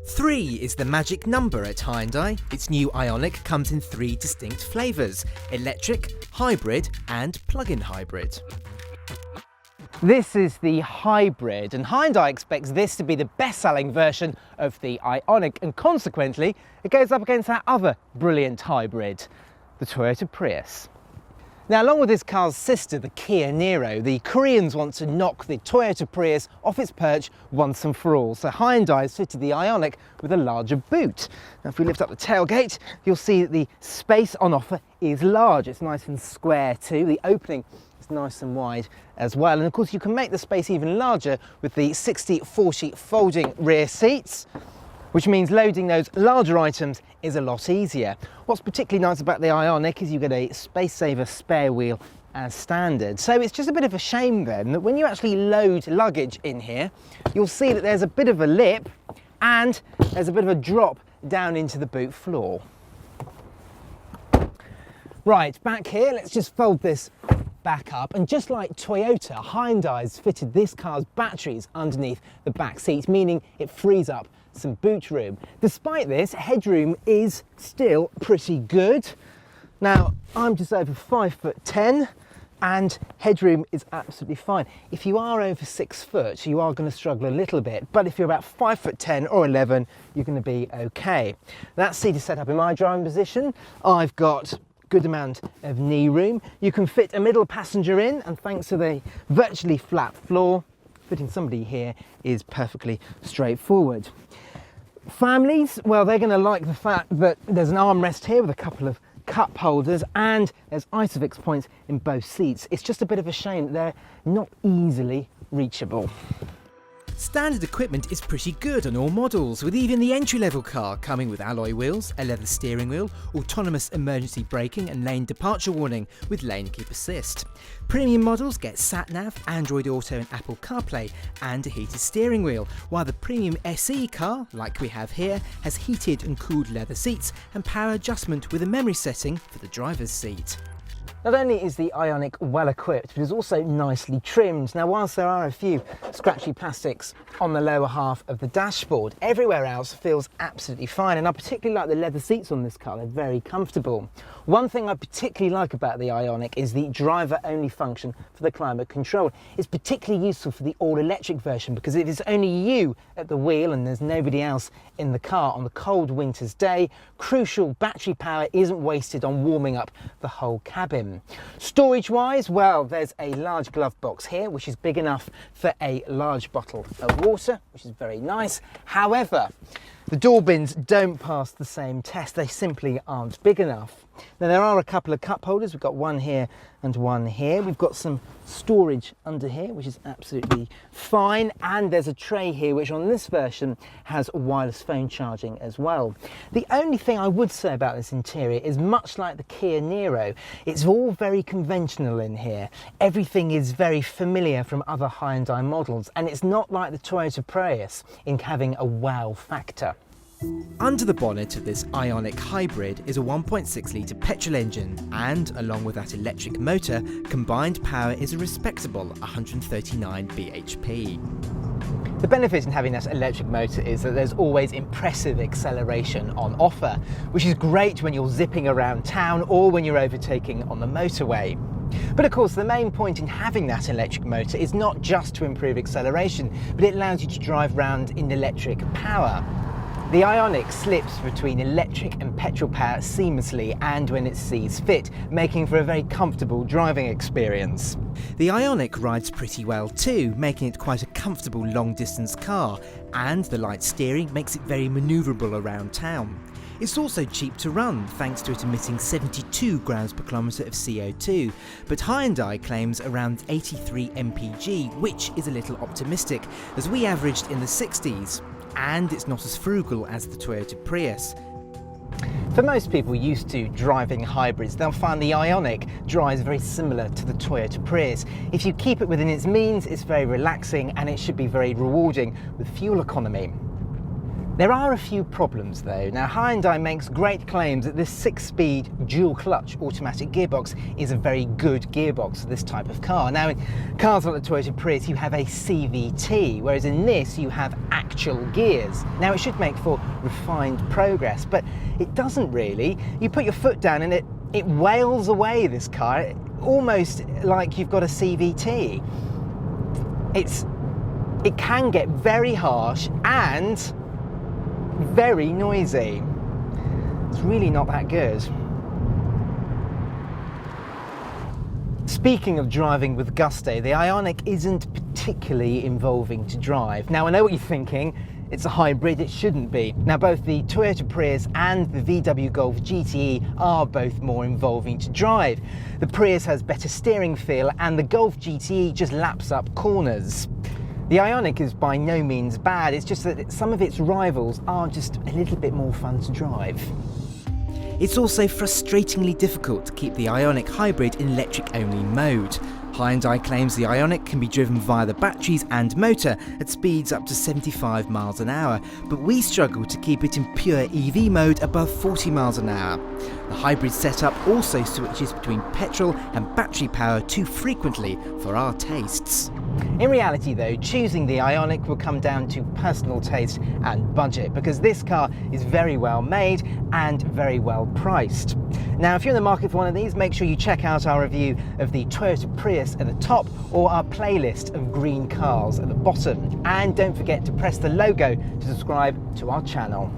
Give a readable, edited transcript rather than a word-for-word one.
3 is the magic number at Hyundai. Its new Ioniq comes in 3 distinct flavours: electric, hybrid and plug-in hybrid. This is the Hybrid, and Hyundai expects this to be the best-selling version of the Ioniq, and consequently it goes up against that other brilliant hybrid, the Toyota Prius. Now, along with this car's sister, the Kia Niro, the Koreans want to knock the Toyota Prius off its perch once and for all. So Hyundai has fitted the Ioniq with a larger boot. Now, if we lift up the tailgate, you'll see that the space on offer is large. It's nice and square too. The opening is nice and wide as well. And of course, you can make the space even larger with the 60/40 folding rear seats, which means loading those larger items is a lot easier. What's particularly nice about the Ioniq is you get a space saver spare wheel as standard. So it's just a bit of a shame then that when you actually load luggage in here, you'll see that there's a bit of a lip and there's a bit of a drop down into the boot floor. Right, back here, let's just fold this back up, and just like Toyota, Hyundai's fitted this car's batteries underneath the back seat, meaning it frees up some boot room. Despite this, headroom is still pretty good. Now, I'm just over 5'10" and headroom is absolutely fine. If you are over 6 foot, you are going to struggle a little bit, but if you're about 5'10" or 11, you're going to be okay. That seat is set up in my driving position. I've got good amount of knee room. You can fit a middle passenger in, and thanks to the virtually flat floor, fitting somebody here is perfectly straightforward. Families, well, they're going to like the fact that there's an armrest here with a couple of cup holders, and there's ISOFIX points in both seats. It's just a bit of a shame that they're not easily reachable. Standard equipment is pretty good on all models, with even the entry-level car coming with alloy wheels, a leather steering wheel, autonomous emergency braking and lane departure warning with lane keep assist. Premium models get sat-nav, Android Auto and Apple CarPlay and a heated steering wheel, while the premium SE car, like we have here, has heated and cooled leather seats and power adjustment with a memory setting for the driver's seat. Not only is the Ioniq well equipped, but it's also nicely trimmed. Now, whilst there are a few scratchy plastics on the lower half of the dashboard, everywhere else feels absolutely fine, and I particularly like the leather seats on this car. They're very comfortable. One thing I particularly like about the Ioniq is the driver-only function for the climate control. It's particularly useful for the all-electric version because it is only you at the wheel and there's nobody else in the car on the cold winter's day. Crucial battery power isn't wasted on warming up the whole cabin. Storage-wise, well, there's a large glove box here, which is big enough for a large bottle of water, which is very nice. However, the door bins don't pass the same test. They simply aren't big enough. Now, there are a couple of cup holders. We've got one here and one here. We've got some storage under here, which is absolutely fine. And there's a tray here, which on this version has wireless phone charging as well. The only thing I would say about this interior is, much like the Kia Niro, it's all very conventional in here. Everything is very familiar from other Hyundai models, and it's not like the Toyota Prius in having a wow factor. Under the bonnet of this Ioniq Hybrid is a 1.6 litre petrol engine, and along with that electric motor, combined power is a respectable 139 bhp. The benefit in having that electric motor is that there's always impressive acceleration on offer, which is great when you're zipping around town or when you're overtaking on the motorway. But of course, the main point in having that electric motor is not just to improve acceleration, but it allows you to drive around in electric power. The Ioniq slips between electric and petrol power seamlessly and when it sees fit, making for a very comfortable driving experience. The Ioniq rides pretty well too, making it quite a comfortable long-distance car, and the light steering makes it very manoeuvrable around town. It's also cheap to run, thanks to it emitting 72 grams per kilometre of CO2, but Hyundai claims around 83 mpg, which is a little optimistic, as we averaged in the 60s. And it's not as frugal as the Toyota Prius. For most people used to driving hybrids, they'll find the Ioniq drives very similar to the Toyota Prius. If you keep it within its means, it's very relaxing and it should be very rewarding with fuel economy. There are a few problems though. Now Hyundai makes great claims that this 6-speed dual clutch automatic gearbox is a very good gearbox for this type of car. Now in cars like the Toyota Prius you have a CVT, whereas in this you have actual gears. Now it should make for refined progress, but it doesn't really. You put your foot down and it wails away, this car, almost like you've got a CVT. It can get very harsh and very noisy. It's really not that good. Speaking of driving with gusto, the Ioniq isn't particularly involving to drive. Now I know what you're thinking, it's a hybrid, it shouldn't be. Now both the Toyota Prius and the VW Golf GTE are both more involving to drive. The Prius has better steering feel and the Golf GTE just laps up corners. The Ioniq is by no means bad, it's just that some of its rivals are just a little bit more fun to drive. It's also frustratingly difficult to keep the Ioniq Hybrid in electric-only mode. Hyundai claims the Ioniq can be driven via the batteries and motor at speeds up to 75 miles an hour, but we struggle to keep it in pure EV mode above 40 miles an hour. The hybrid setup also switches between petrol and battery power too frequently for our tastes. In reality though, choosing the Ioniq will come down to personal taste and budget, because this car is very well made and very well priced. Now if you're in the market for one of these, make sure you check out our review of the Toyota Prius at the top or our playlist of green cars at the bottom. And don't forget to press the logo to subscribe to our channel.